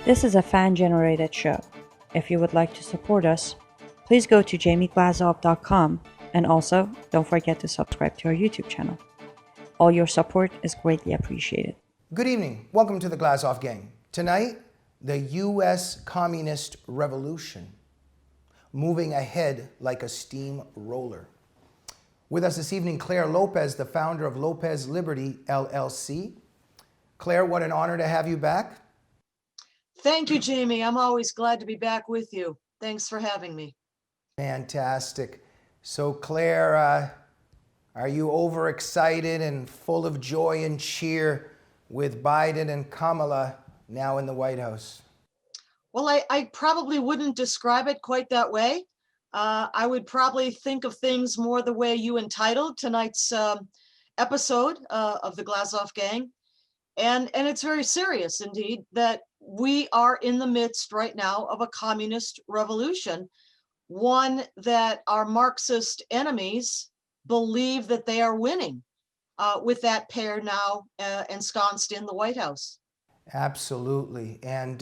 This is a fan-generated show. If you would like to support us, please go to jamieglazov.com and also don't forget to subscribe to our YouTube channel. All your support is greatly appreciated. Good evening. Welcome to the Glazov Gang. Tonight, the U.S. Communist Revolution, moving ahead like a steamroller. With us this evening, Clare Lopez, the founder of Lopez Liberty, LLC. Clare, what an honor to have you back. Thank you, Jamie. I'm always glad to be back with you. Thanks for having me. Fantastic. So, Clare, are you overexcited and full of joy and cheer with Biden and Kamala now in the White House? Well, I probably wouldn't describe it quite that way. I would probably think of things more the way you entitled tonight's episode of the Glazov Gang. And it's very serious indeed that we are in the midst right now of a communist revolution, one that our Marxist enemies believe that they are winning with that pair now ensconced in the White House. Absolutely. And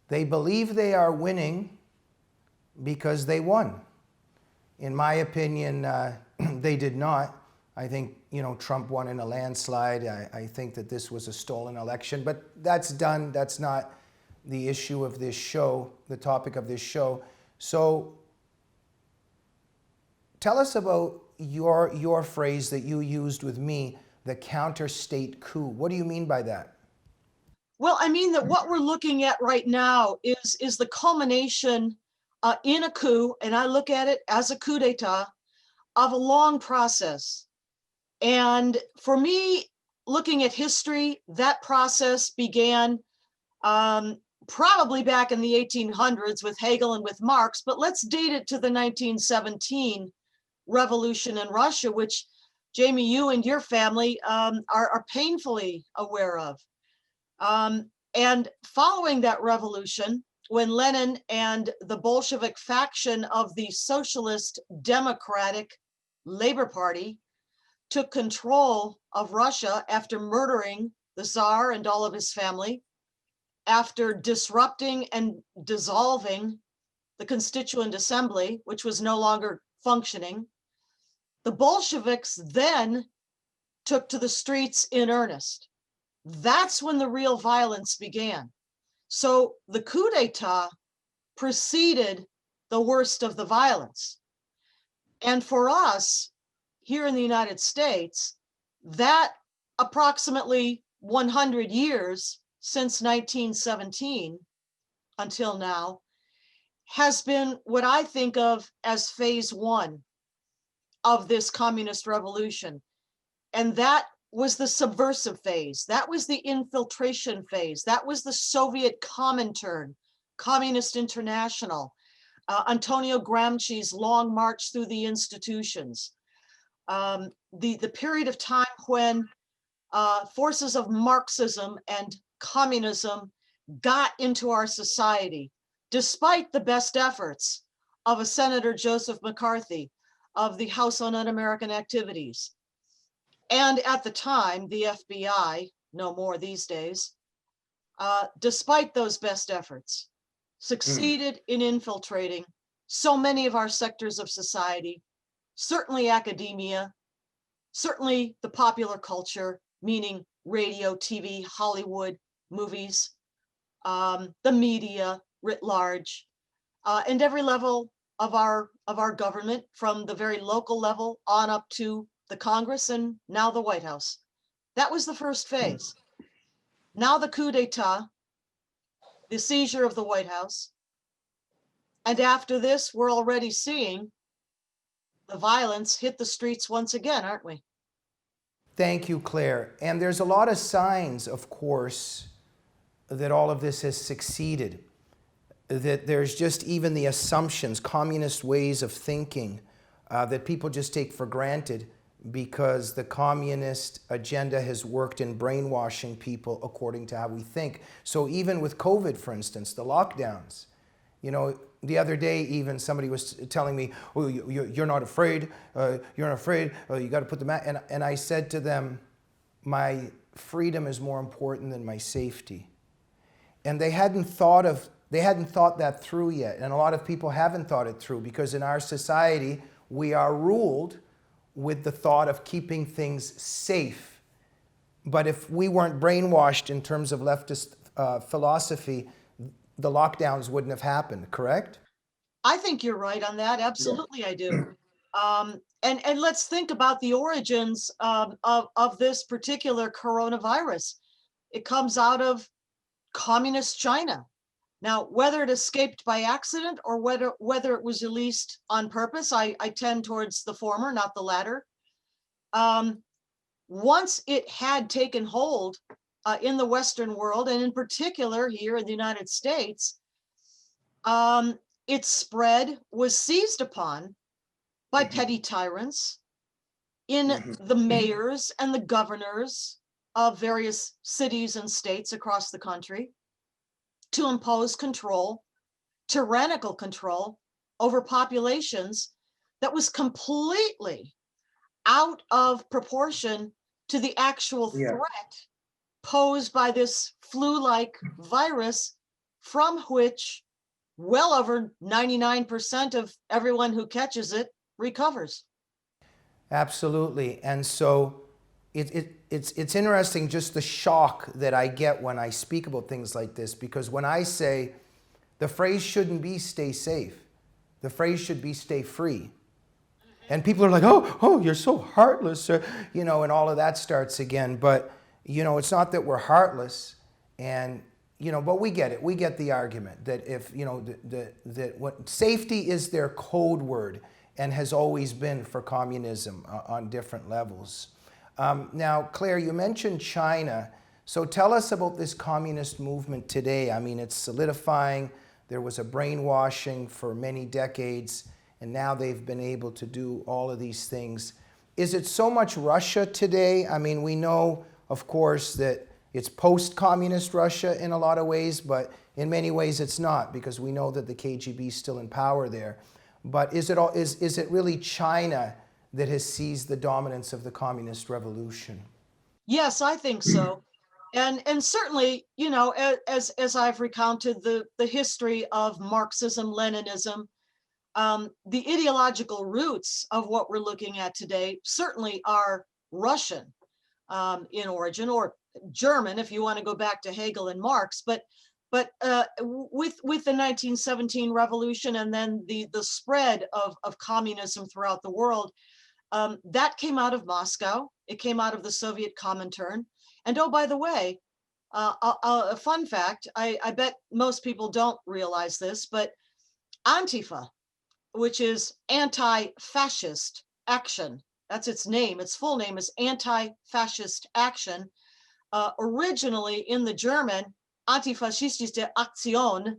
they believe they are winning because they won. In my opinion, they did not. I think, Trump won in a landslide. I think that this was a stolen election, but that's done. That's not the issue of this show, the topic of this show. So tell us about your phrase that you used with me, the CounterState Coup. What do you mean by that? Well, I mean that what we're looking at right now is the culmination in a coup, and I look at it as a coup d'etat, of a long process. And for me, looking at history, that process began probably back in the 1800s with Hegel and with Marx, but let's date it to the 1917 revolution in Russia, which, Jamie, you and your family are painfully aware of. And following that revolution, when Lenin and the Bolshevik faction of the Socialist Democratic Labor Party took control of Russia after murdering the Tsar and all of his family, after disrupting and dissolving the Constituent Assembly, which was no longer functioning, the Bolsheviks then took to the streets in earnest. That's when the real violence began. So the coup d'etat preceded the worst of the violence. And for us, here in the United States, that approximately 100 years since 1917 until now has been what I think of as phase one of this communist revolution. And that was the subversive phase. That was the infiltration phase. That was the Soviet Comintern, Communist International, Antonio Gramsci's long march through the institutions. The period of time when forces of Marxism and communism got into our society, despite the best efforts of a Senator Joseph McCarthy of the House on Un-American Activities. And at the time, the FBI, no more these days, despite those best efforts, succeeded in infiltrating so many of our sectors of society, certainly academia, certainly the popular culture, meaning radio, TV, Hollywood, movies, the media writ large, and every level of our government, from the very local level on up to the Congress and now the White House. That was the first phase. Now the coup d'etat, the seizure of the White House, and after this, we're already seeing the violence hit the streets once again, aren't we? Thank you, Clare. And there's a lot of signs, of course, that all of this has succeeded. That there's just even the assumptions, communist ways of thinking that people just take for granted because the communist agenda has worked in brainwashing people according to how we think. So even with COVID, for instance, the lockdowns, the other day even somebody was telling me, oh, you're not afraid, you got to put the mask, and I said to them, my freedom is more important than my safety. and they hadn't thought that through yet. And a lot of people haven't thought it through, because in our society, we are ruled with the thought of keeping things safe. But if we weren't brainwashed in terms of leftist philosophy, the lockdowns wouldn't have happened, correct? I think you're right on that. Absolutely, I do. And let's think about the origins of this particular coronavirus. It comes out of communist China. Now, whether it escaped by accident or whether it was released on purpose, I tend towards the former, not the latter. Once it had taken hold in the Western world, and in particular here in the United States, its spread was seized upon by petty tyrants in the mayors and the governors of various cities and states across the country to impose control, tyrannical control over populations that was completely out of proportion to the actual threat posed by this flu-like virus, from which well over 99% of everyone who catches it recovers. Absolutely. And so it's interesting, just the shock that I get when I speak about things like this, because when I say the phrase shouldn't be stay safe, the phrase should be stay free. And people are like, oh, you're so heartless, and all of that starts again. But, it's not that we're heartless, and, but we get it. We get the argument that if, that what safety is their code word and has always been for communism on different levels. Now, Claire, you mentioned China. So tell us about this communist movement today. I mean, it's solidifying. There was a brainwashing for many decades, and now they've been able to do all of these things. Is it so much Russia today? I mean, we know, of course, that it's post-communist Russia in a lot of ways, but in many ways it's not, because we know that the KGB is still in power there. But is it really China that has seized the dominance of the communist revolution? Yes, I think so. And certainly, as I've recounted the history of Marxism, Leninism, the ideological roots of what we're looking at today certainly are Russian in origin, or German, if you want to go back to Hegel and Marx. But with the 1917 revolution, and then the spread of communism throughout the world, that came out of Moscow. It came out of the Soviet Comintern. And oh, by the way, a fun fact, I bet most people don't realize this, but Antifa, which is Anti-Fascist Action, that's its name. Its full name is Anti-Fascist Action. Originally in the German, Antifaschistische Aktion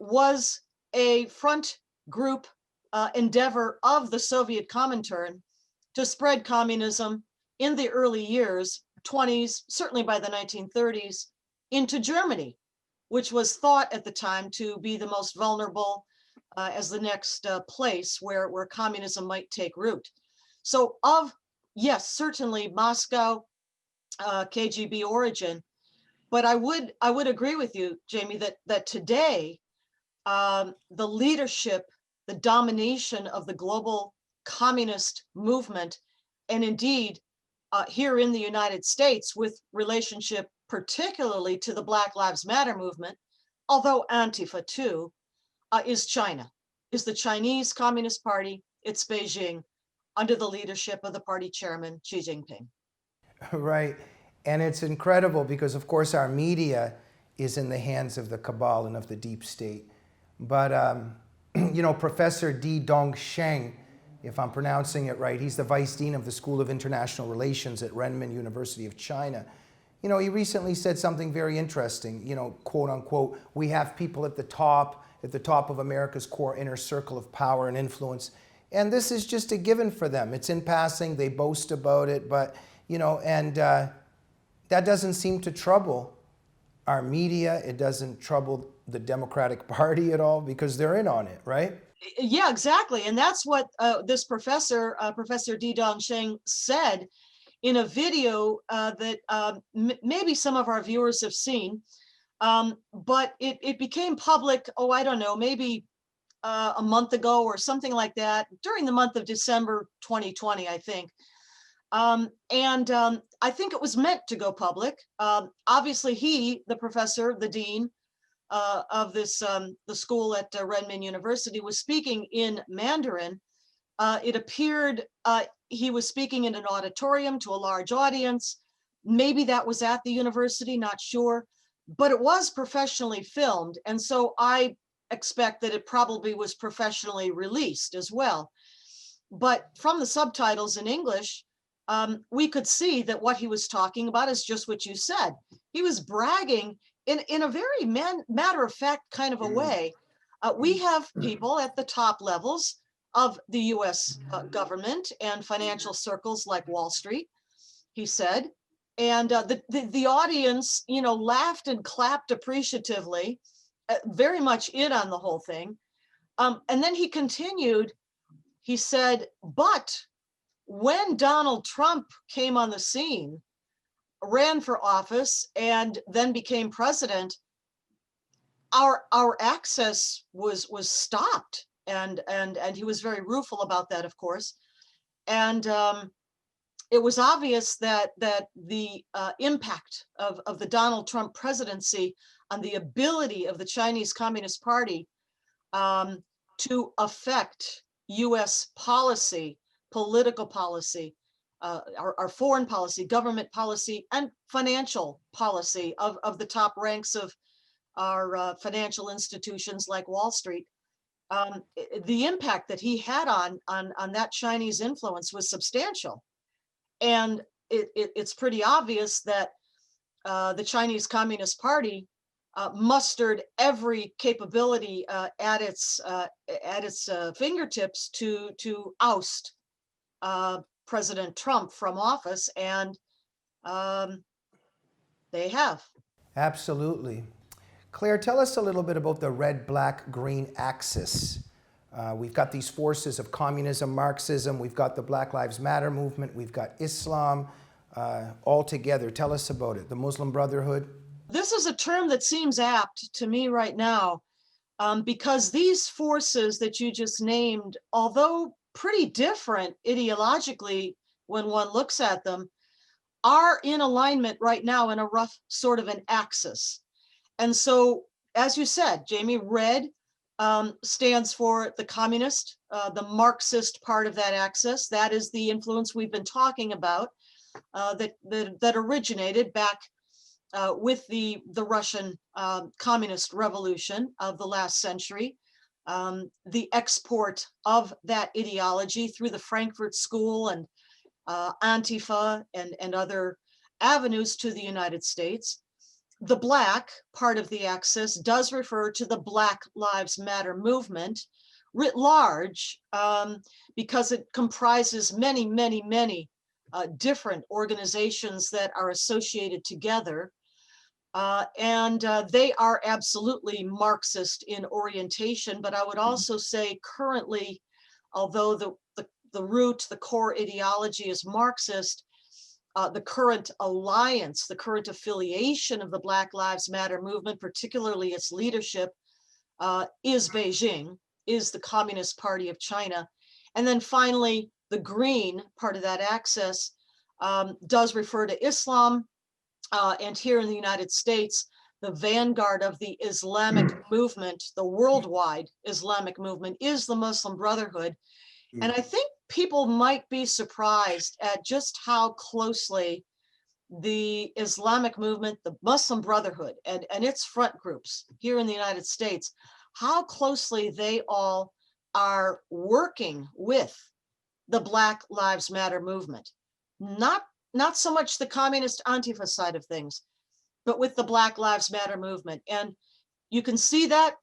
was a front group endeavor of the Soviet Comintern to spread communism in the early years, 20s, certainly by the 1930s, into Germany, which was thought at the time to be the most vulnerable as the next place where communism might take root. So yes, certainly Moscow, KGB origin, but I would agree with you, Jamie, that today the leadership, the domination of the global communist movement, and indeed here in the United States, with relationship particularly to the Black Lives Matter movement, although Antifa too, is China, is the Chinese Communist Party. It's Beijing, under the leadership of the party chairman, Xi Jinping. Right. And it's incredible because, of course, our media is in the hands of the cabal and of the deep state. But, Professor Di Dongsheng, if I'm pronouncing it right, he's the vice dean of the School of International Relations at Renmin University of China. He recently said something very interesting, quote unquote, we have people at the top of America's core inner circle of power and influence. And this is just a given for them. It's in passing, they boast about it, but, that doesn't seem to trouble our media. It doesn't trouble the Democratic Party at all, because they're in on it, right? Yeah, exactly. And that's what this professor, Professor Di Dongsheng, said in a video that maybe some of our viewers have seen. But it became public, oh, I don't know, maybe a month ago or something like that, during the month of December 2020, I think. I think it was meant to go public. Obviously, the professor, the dean of this the school at Renmin University, was speaking in Mandarin. It appeared he was speaking in an auditorium to a large audience. Maybe that was at the university, not sure, but it was professionally filmed. And so I expect that it probably was professionally released as well. But from the subtitles in English, we could see that what he was talking about is just what you said. He was bragging in a very matter-of-fact kind of a way. We have people at the top levels of the US government and financial circles like Wall Street, he said. And the audience, laughed and clapped appreciatively, very much in on the whole thing. And then he continued, he said, but when Donald Trump came on the scene, ran for office, and then became president, our access was stopped. And he was very rueful about that, of course. And it was obvious that the impact of the Donald Trump presidency on the ability of the Chinese Communist Party to affect US policy, political policy, our foreign policy, government policy, and financial policy of the top ranks of our financial institutions like Wall Street. The impact that he had on that Chinese influence was substantial. And it's pretty obvious that the Chinese Communist Party mustered every capability at its fingertips to oust President Trump from office, and they have. Absolutely. Claire, tell us a little bit about the red, black, green axis. We've got these forces of communism, Marxism, we've got the Black Lives Matter movement, we've got Islam, all together. Tell us about it. The Muslim Brotherhood. This is a term that seems apt to me right now, because these forces that you just named, although pretty different ideologically when one looks at them, are in alignment right now in a rough sort of an axis. And so, as you said, Jamie, red stands for the communist, the Marxist part of that axis. That is the influence we've been talking about that originated back with the Russian communist revolution of the last century. The export of that ideology through the Frankfurt School and Antifa and other avenues to the United States. The black part of the axis does refer to the Black Lives Matter movement writ large, because it comprises many, many, many different organizations that are associated together. They are absolutely Marxist in orientation, but I would also say currently, although the root, the core ideology is Marxist, the current alliance, the current affiliation of the Black Lives Matter movement, particularly its leadership, is Beijing, is the Communist Party of China. And then finally, the green part of that axis does refer to Islam. And here in the United States, the vanguard of the Islamic movement, the worldwide Islamic movement, is the Muslim Brotherhood. And I think people might be surprised at just how closely the Islamic movement, the Muslim Brotherhood, and its front groups here in the United States, how closely they all are working with the Black Lives Matter movement. Not so much the communist Antifa side of things, but with the Black Lives Matter movement. And you can see that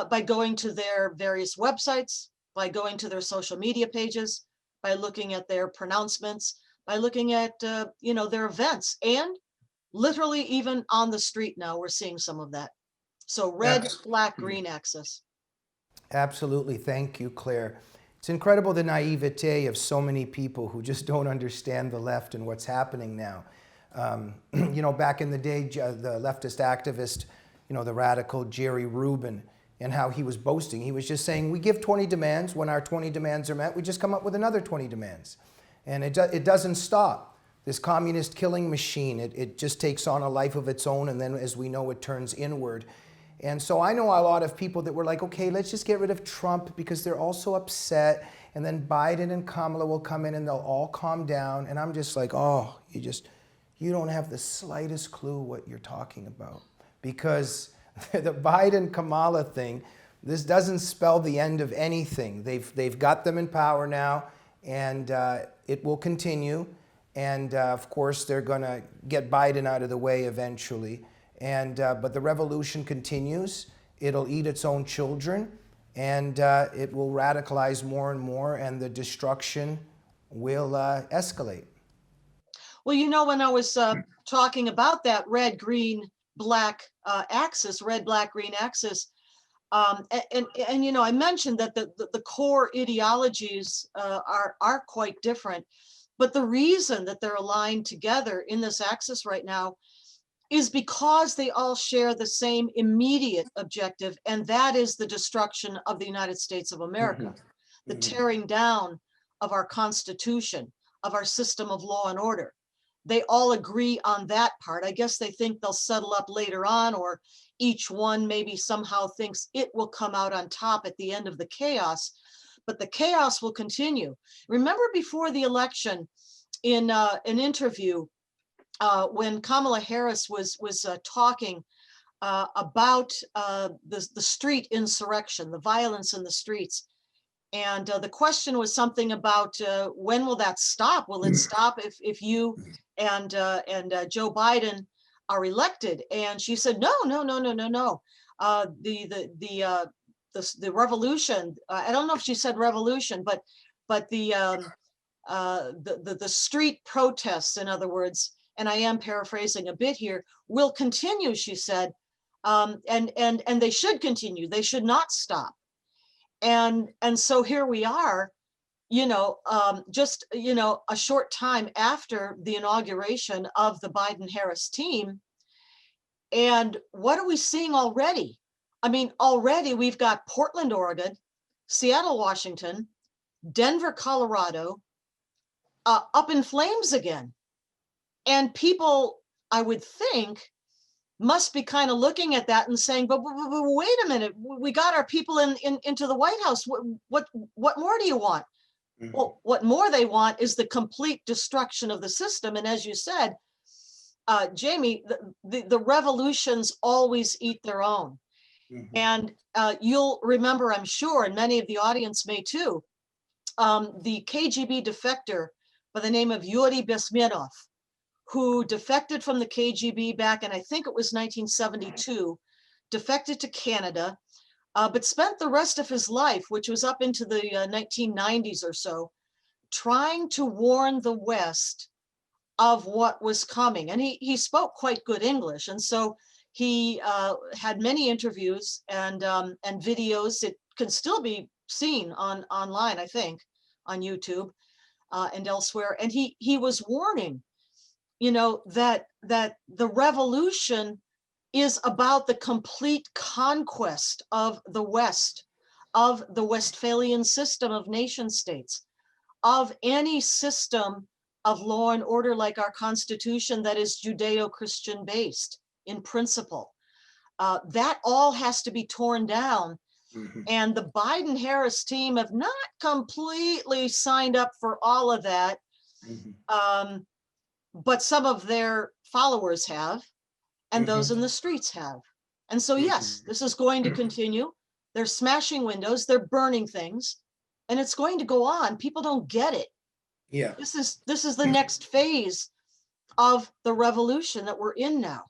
by going to their various websites, by going to their social media pages, by looking at their pronouncements, by looking at their events, and literally even on the street now we're seeing some of that. So red, black, green axis. Absolutely. Thank you, Claire. It's incredible the naivete of so many people who just don't understand the left and what's happening now. Back in the day, the leftist activist the radical Jerry Rubin, and how he was boasting. He was just saying, we give 20 demands. When our 20 demands are met, we just come up with another 20 demands. And it doesn't stop. This communist killing machine, it just takes on a life of its own, and then as we know, it turns inward. And so I know a lot of people that were like, okay, let's just get rid of Trump because they're all so upset, and then Biden and Kamala will come in and they'll all calm down. And I'm just like, oh, you don't have the slightest clue what you're talking about. Because the Biden-Kamala thing, this doesn't spell the end of anything. They've got them in power now, and it will continue. And of course, they're going to get Biden out of the way eventually. And but the revolution continues. It'll eat its own children, and it will radicalize more and more, and the destruction will escalate. Well, when I was talking about that red, green, black axis, red, black, green axis, and I mentioned that the core ideologies are quite different. But the reason that they're aligned together in this axis right now is because they all share the same immediate objective, and that is the destruction of the United States of America, the tearing down of our Constitution, of our system of law and order. They all agree on that part. I guess they think they'll settle up later on, or each one maybe somehow thinks it will come out on top at the end of the chaos. But the chaos will continue. Remember before the election, in an interview, when Kamala Harris was talking about the street insurrection, the violence in the streets, and the question was something about when will that stop? Will it stop if you and Joe Biden are elected? And she said, no. The revolution. I don't know if she said revolution, but the street protests, in other words, and I am paraphrasing a bit here, will continue, she said, and they should continue. They should not stop. And so here we are, just a short time after the inauguration of the Biden-Harris team, and what are we seeing already? I mean, already we've got Portland, Oregon, Seattle, Washington, Denver, Colorado, up in flames again. And people, I would think, must be kind of looking at that and saying, but wait a minute, we got our people into the White House. What more do you want? Well, what more they want is the complete destruction of the system. And as you said, Jamie, the revolutions always eat their own. And you'll remember, I'm sure, and many of the audience may too, the KGB defector by the name of Yuri Bezmenov, who defected from the KGB back in, I think it was 1972, defected to Canada, but spent the rest of his life, which was up into the 1990s or so, trying to warn the West of what was coming. And he spoke quite good English. And so he had many interviews and videos. It can still be seen online, I think, on YouTube and elsewhere. And he was warning, that the revolution is about the complete conquest of the West, of the Westphalian system of nation states, of any system of law and order like our Constitution that is Judeo-Christian based in principle. That all has to be torn down. And the Biden-Harris team have not completely signed up for all of that. But some of their followers have, and those in the streets have. And so, yes, this is going to continue. They're smashing windows, they're burning things, and it's going to go on. People don't get it. Yeah. This is the next phase of the revolution that we're in now.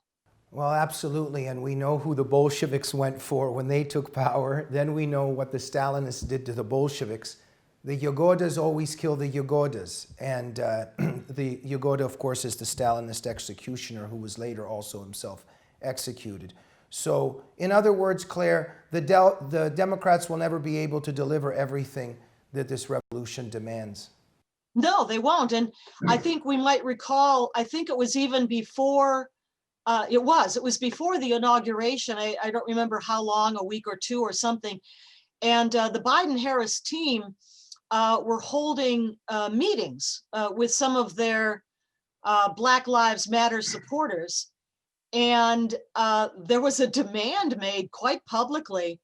Well, absolutely. And we know who the Bolsheviks went for when they took power. Then we know what the Stalinists did to the Bolsheviks. The Yagodas always kill the Yagodas. And the Yagoda, of course, is the Stalinist executioner who was later also himself executed. So, in other words, Claire, the Democrats will never be able to deliver everything that this revolution demands. No, they won't. And I think we might recall, I think it was even before It was before the inauguration. I don't remember how long, a week or two or something. And the Biden-Harris team were holding meetings with some of their Black Lives Matter supporters. And there was a demand made quite publicly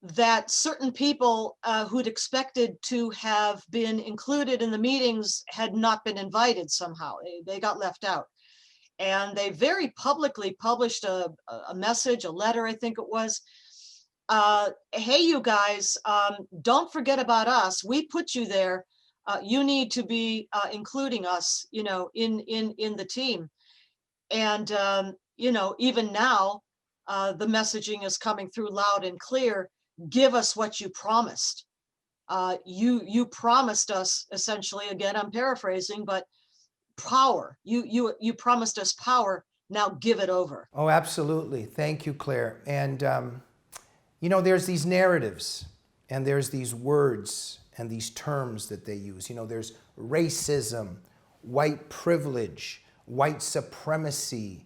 that certain people who'd expected to have been included in the meetings had not been invited somehow. They got left out. And they very publicly published a message, a letter, I think it was. Hey, you guys, don't forget about us. We put you there. You need to be including us, you know, in the team. And, you know, even now, the messaging is coming through loud and clear. Give us what you promised. You promised us, essentially, again, I'm paraphrasing, but power. You promised us power. Now give it over. Oh, absolutely. Thank you, Claire. And, you know, there's these narratives and there's these words and these terms that they use. You know, there's racism, white privilege, white supremacy,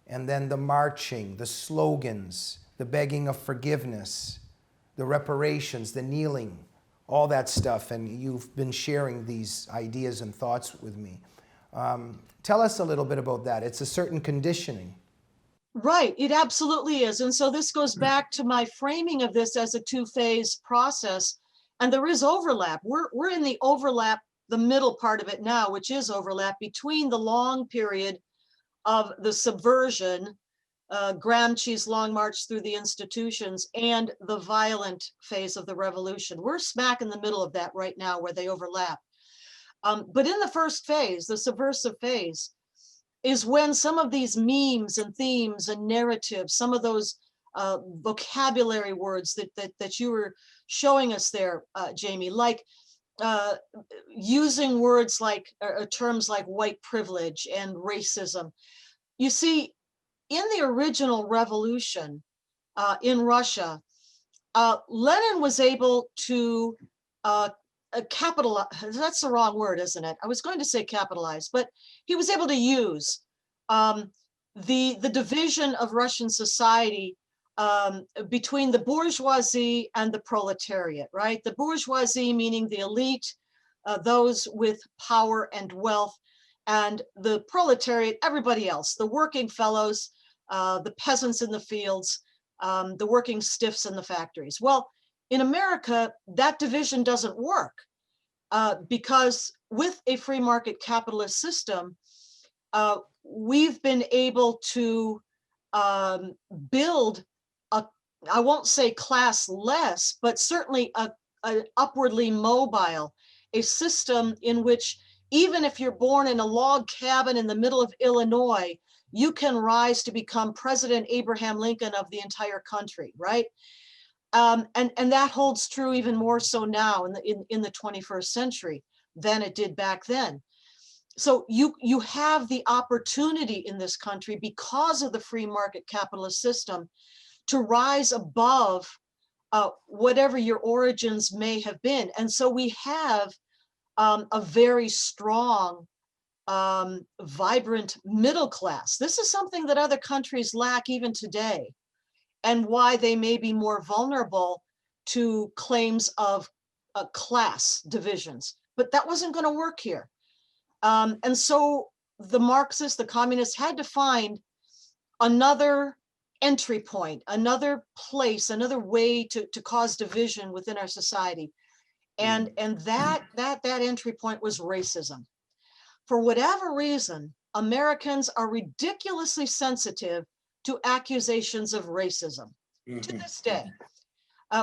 and then the marching, the slogans, the begging of forgiveness, the reparations, the kneeling, all that stuff. And you've been sharing these ideas and thoughts with me. Tell us a little bit about that. It's a certain conditioning. Right, it absolutely is. And so this goes back to my framing of this as a two-phase process. And there is overlap. We're in the overlap, the middle part of it now, which is overlap between the long period of the subversion, Gramsci's Long March Through the Institutions, and the violent phase of the revolution. We're smack in the middle of that right now where they overlap. But in the first phase, the subversive phase, is when some of these memes and themes and narratives, some of those vocabulary words that you were showing us there, Jamie, like using words like, terms like white privilege and racism. You see, in the original revolution in Russia, Lenin was able to capitalize, that's the wrong word, isn't it? I was going to say capitalize, but he was able to use the division of Russian society between the bourgeoisie and the proletariat, right? The bourgeoisie meaning the elite, those with power and wealth, and the proletariat, everybody else, the working fellows, the peasants in the fields, the working stiffs in the factories. Well, in America, that division doesn't work because with a free market capitalist system, we've been able to build I won't say classless, but certainly an upwardly mobile, a system in which even if you're born in a log cabin in the middle of Illinois, you can rise to become President Abraham Lincoln of the entire country, right? And that holds true even more so now in the 21st century than it did back then. So you have the opportunity in this country because of the free market capitalist system to rise above whatever your origins may have been. And so we have a very strong, vibrant middle class. This is something that other countries lack even today, and why they may be more vulnerable to claims of class divisions. But that wasn't going to work here. And so the Marxists, the communists had to find another entry point, another place, another way to cause division within our society. And that entry point was racism. For whatever reason, Americans are ridiculously sensitive to accusations of racism to this day,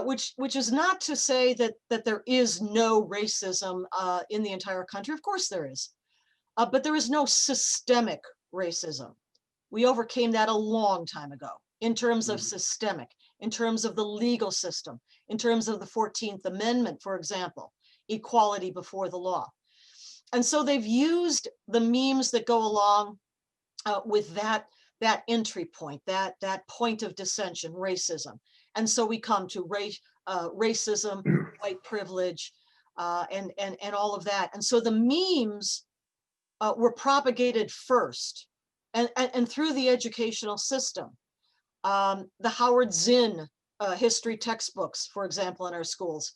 which is not to say that there is no racism in the entire country. Of course there is, but there is no systemic racism. We overcame that a long time ago in terms of systemic, in terms of the legal system, in terms of the 14th Amendment, for example, equality before the law. And so they've used the memes that go along with that entry point, that point of dissension, racism. And so we come to racism, white privilege, and all of that. And so the memes were propagated first and through the educational system. The Howard Zinn history textbooks, for example, in our schools.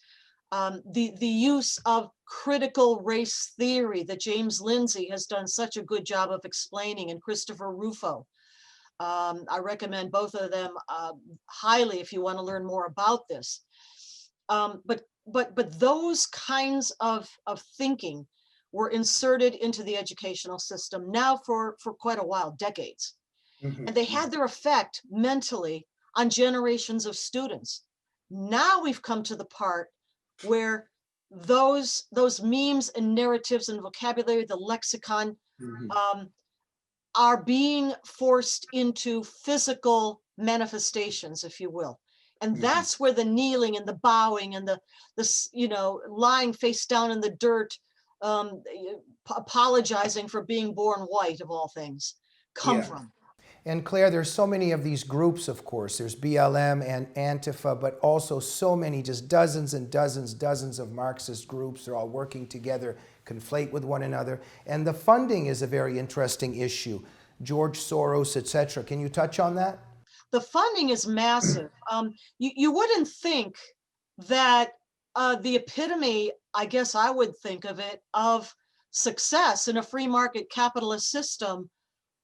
The use of critical race theory that James Lindsay has done such a good job of explaining, and Christopher Rufo. I recommend both of them highly if you want to learn more about this. But those kinds of thinking were inserted into the educational system now for quite a while, decades. And they had their effect mentally on generations of students. Now we've come to the part where those memes and narratives and vocabulary, the lexicon, are being forced into physical manifestations, if you will. And that's where the kneeling and the bowing and the lying face down in the dirt, apologizing for being born white, of all things, come from. And Claire, there's so many of these groups, of course. There's BLM and Antifa, but also so many, just dozens and dozens of Marxist groups. They're all working together, conflate with one another. And the funding is a very interesting issue. George Soros, etc. Can you touch on that? The funding is massive. You wouldn't think that the epitome, I guess I would think of it, of success in a free market capitalist system,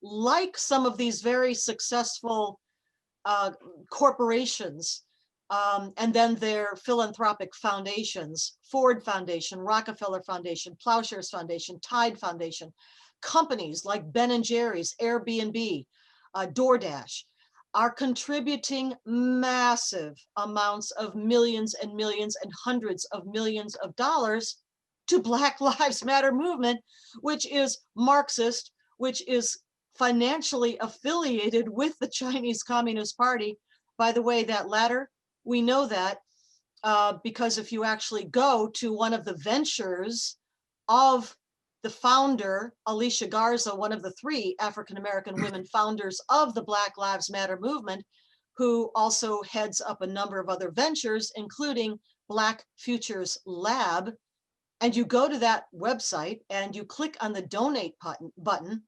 like some of these very successful corporations, and then their philanthropic foundations, Ford Foundation, Rockefeller Foundation, Plowshares Foundation, Tide Foundation, companies like Ben & Jerry's, Airbnb, DoorDash, are contributing massive amounts of millions and millions and hundreds of millions of dollars to Black Lives Matter movement, which is Marxist, which is financially affiliated with the Chinese Communist Party. By the way, that latter, we know that because if you actually go to one of the ventures of the founder, Alicia Garza, one of the 3 African-American women founders of the Black Lives Matter movement, who also heads up a number of other ventures, including Black Futures Lab. And you go to that website and you click on the donate button,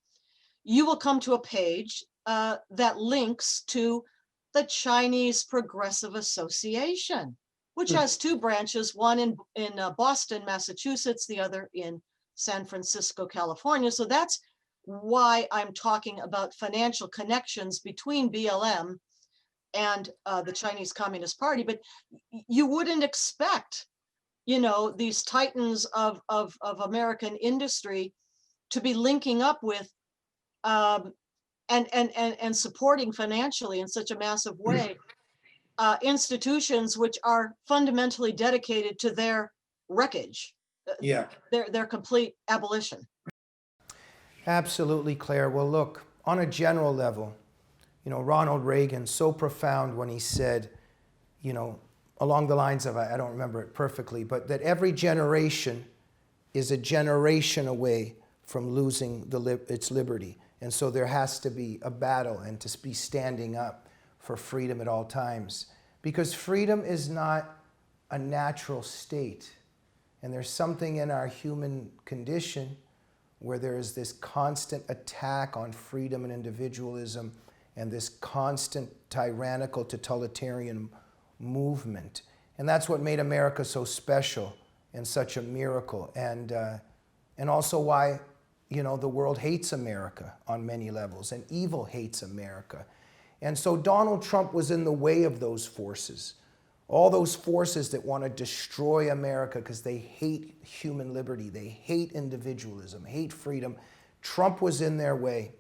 you will come to a page that links to the Chinese Progressive Association, which has 2 branches, one in Boston, Massachusetts, the other in San Francisco, California. So that's why I'm talking about financial connections between BLM and the Chinese Communist Party. But you wouldn't expect, these titans of American industry to be linking up with and supporting financially in such a massive way institutions which are fundamentally dedicated to their wreckage, their complete abolition. Absolutely, Claire. Well, look, on a general level, Ronald Reagan, so profound when he said, along the lines of, I don't remember it perfectly, but that every generation is a generation away from losing its liberty. And so there has to be a battle and to be standing up for freedom at all times. Because freedom is not a natural state. And there's something in our human condition where there is this constant attack on freedom and individualism and this constant tyrannical totalitarian movement. And that's what made America so special and such a miracle. And also why the world hates America on many levels, and evil hates America. And so Donald Trump was in the way of those forces, all those forces that want to destroy America because they hate human liberty, they hate individualism, hate freedom. Trump was in their way.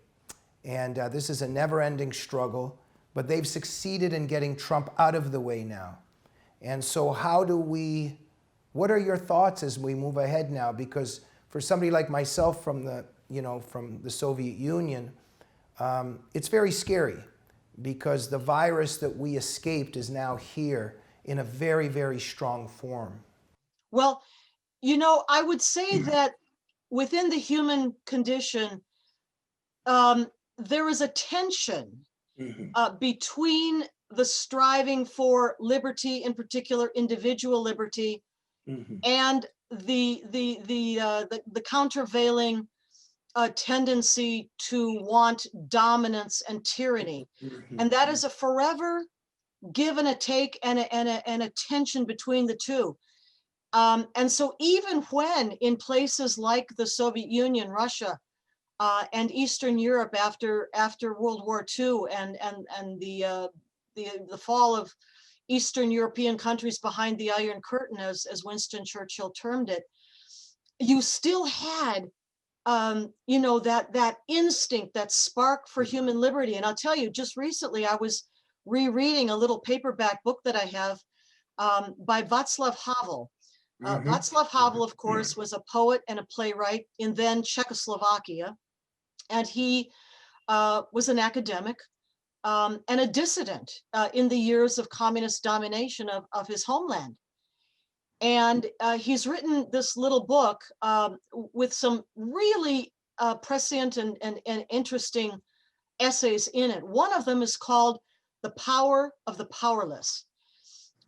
And this is a never-ending struggle, but they've succeeded in getting Trump out of the way now. And so what are your thoughts as we move ahead now? Because for somebody like myself from the Soviet Union, it's very scary because the virus that we escaped is now here in a very, very strong form. Well, I would say that within the human condition, there is a tension between the striving for liberty, in particular individual liberty, and the countervailing a tendency to want dominance and tyranny. And that is a forever give and a take and a tension between the two. And so even when in places like the Soviet Union, Russia, and Eastern Europe after World War II and the fall of Eastern European countries behind the Iron Curtain, as Winston Churchill termed it, you still had that instinct, that spark for human liberty. And I'll tell you, just recently I was rereading a little paperback book that I have by Václav Havel. Václav Havel, of course, was a poet and a playwright in then Czechoslovakia. And he was an academic and a dissident in the years of communist domination of his homeland. And he's written this little book with some really prescient and interesting essays in it. One of them is called The Power of the Powerless.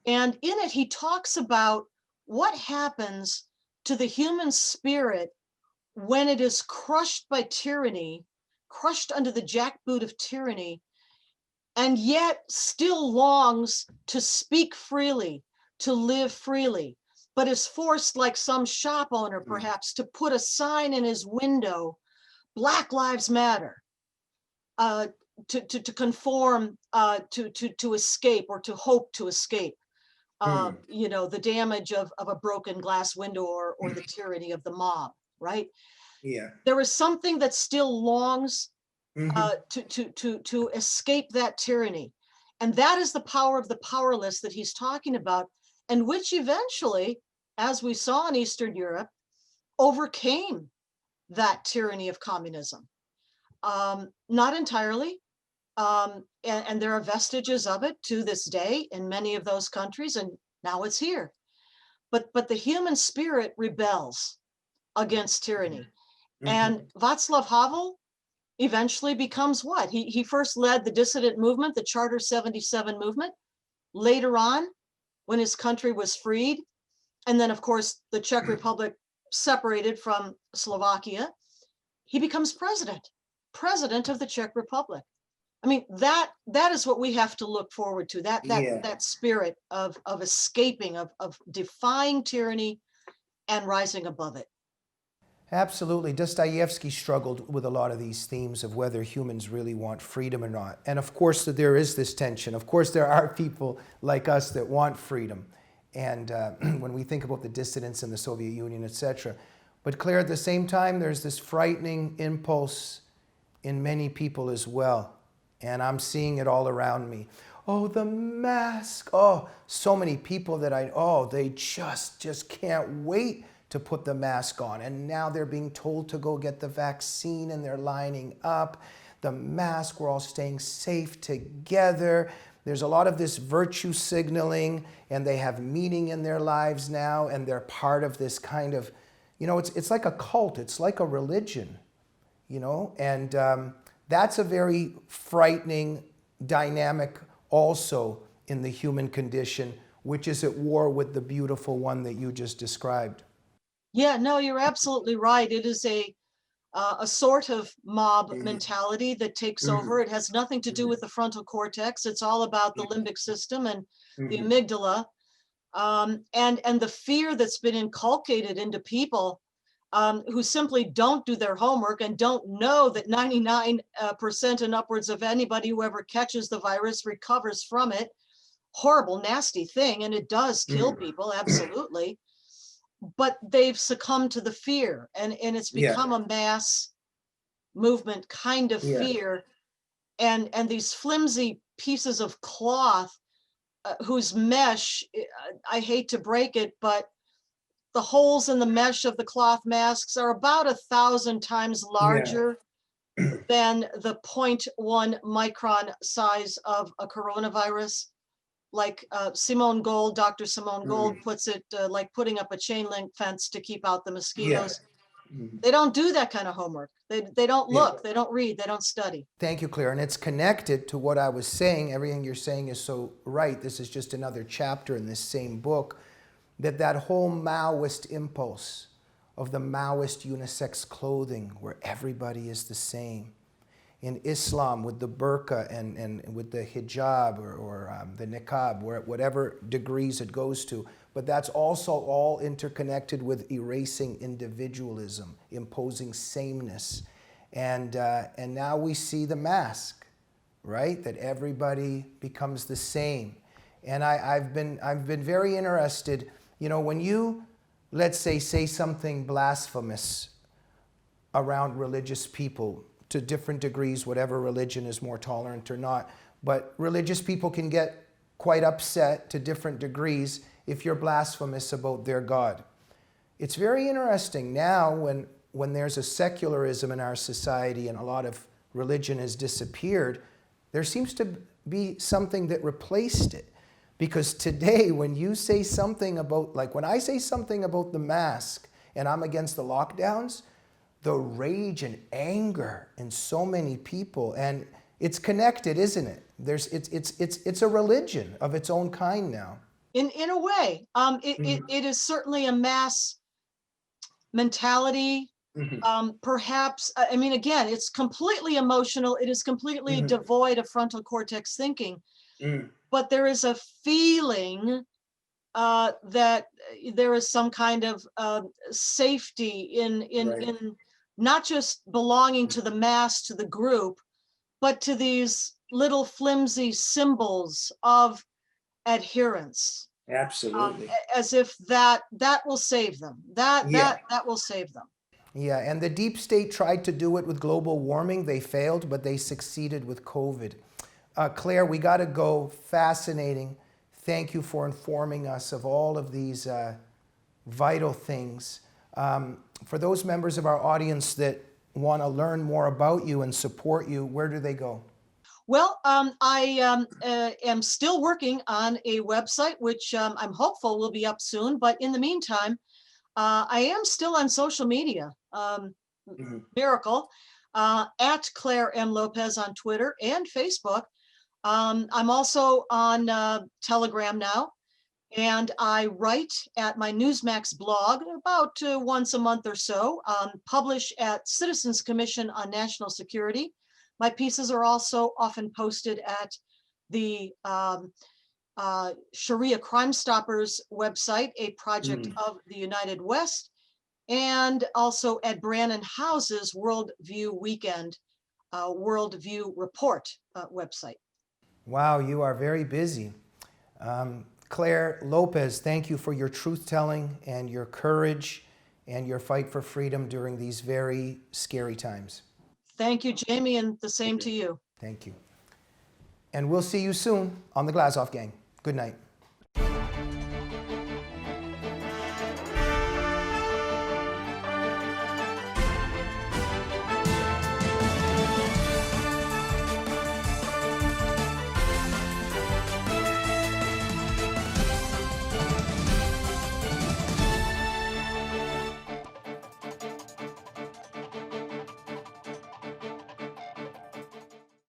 And in it, he talks about what happens to the human spirit when it is crushed by tyranny, crushed under the jackboot of tyranny, and yet still longs to speak freely, to live freely, but is forced, like some shop owner perhaps, to put a sign in his window, Black Lives Matter, to conform, to escape, or to hope to escape, the damage of a broken glass window or the tyranny of the mob, right? Yeah. There is something that still longs to escape that tyranny. And that is the power of the powerless that he's talking about, and which eventually, as we saw in Eastern Europe, overcame that tyranny of communism. Not entirely, and there are vestiges of it to this day in many of those countries, and now it's here. But the human spirit rebels against tyranny. And Václav Havel eventually becomes what? He first led the dissident movement, the Charter 77 movement. Later on, when his country was freed, and then of course the Czech Republic separated from Slovakia, he becomes president of the Czech Republic. I mean, that is what we have to look forward to, that spirit of escaping, of defying tyranny and rising above it. Absolutely. Dostoevsky struggled with a lot of these themes of whether humans really want freedom or not. And of course, there is this tension. Of course, there are people like us that want freedom. And when we think about the dissidents in the Soviet Union, etc. But Claire, at the same time, there's this frightening impulse in many people as well. And I'm seeing it all around me. Oh, the mask. Oh, so many people that they just can't wait to put the mask on. And now they're being told to go get the vaccine and they're lining up. The mask, we're all staying safe together. There's a lot of this virtue signaling, and they have meaning in their lives now, and they're part of this kind of, it's like a cult, it's like a religion, and that's a very frightening dynamic also in the human condition, which is at war with the beautiful one that you just described. Yeah, no, you're absolutely right. It is a sort of mob mentality that takes over. It has nothing to do with the frontal cortex. It's all about the limbic system and the amygdala, and the fear that's been inculcated into people who simply don't do their homework and don't know that 99% and upwards of anybody who ever catches the virus recovers from it. Horrible, nasty thing, and it does kill people, absolutely. But they've succumbed to the fear, and it's become a mass movement kind of fear, and these flimsy pieces of cloth whose mesh, I hate to break it, but the holes in the mesh of the cloth masks are about 1,000 times larger than the 0.1 micron size of a coronavirus. Like Dr. Simone Gold puts it, like putting up a chain link fence to keep out the mosquitoes. They don't do that kind of homework. They don't look, they don't read, they don't study. Thank you, Claire. And it's connected to what I was saying. Everything you're saying is so right. This is just another chapter in this same book, that whole Maoist impulse of the Maoist unisex clothing where everybody is the same. In Islam with the burqa and with the hijab or the niqab, whatever degrees it goes to. But that's also all interconnected with erasing individualism, imposing sameness. And now we see the mask, right? That everybody becomes the same. And I've been very interested, you know, when you, let's say something blasphemous around religious people, to different degrees, whatever religion is more tolerant or not. But religious people can get quite upset to different degrees if you're blasphemous about their God. It's very interesting now when there's a secularism in our society and a lot of religion has disappeared, there seems to be something that replaced it. Because today, when you say something about, like when I say something about the mask and I'm against the lockdowns, the rage and anger in so many people, and it's connected, isn't it? It's a religion of its own kind now. In a way, it is certainly a mass mentality. Perhaps, I mean, again, it's completely emotional. It is completely devoid of frontal cortex thinking. But there is a feeling that there is some kind of safety in not just belonging to the mass, to the group, but to these little flimsy symbols of adherence. Absolutely. As if that will save them. That will save them. Yeah, and the deep state tried to do it with global warming. They failed, but they succeeded with COVID. Claire, we got to go. Fascinating. Thank you for informing us of all of these vital things. For those members of our audience that want to learn more about you and support you, where do they go? Well, I am still working on a website, which I'm hopeful will be up soon. But in the meantime, I am still on social media. Miracle. At Clare M. Lopez on Twitter and Facebook. I'm also on Telegram now. And I write at my Newsmax blog about once a month or so, publish at Citizens Commission on National Security. My pieces are also often posted at the Sharia Crime Stoppers website, a project of the United West, and also at Brannon House's Worldview Weekend, Worldview Report website. Wow, you are very busy. Clare Lopez, thank you for your truth-telling and your courage and your fight for freedom during these very scary times. Thank you, Jamie, and the same to you. Thank you. And we'll see you soon on the Glazov Gang. Good night.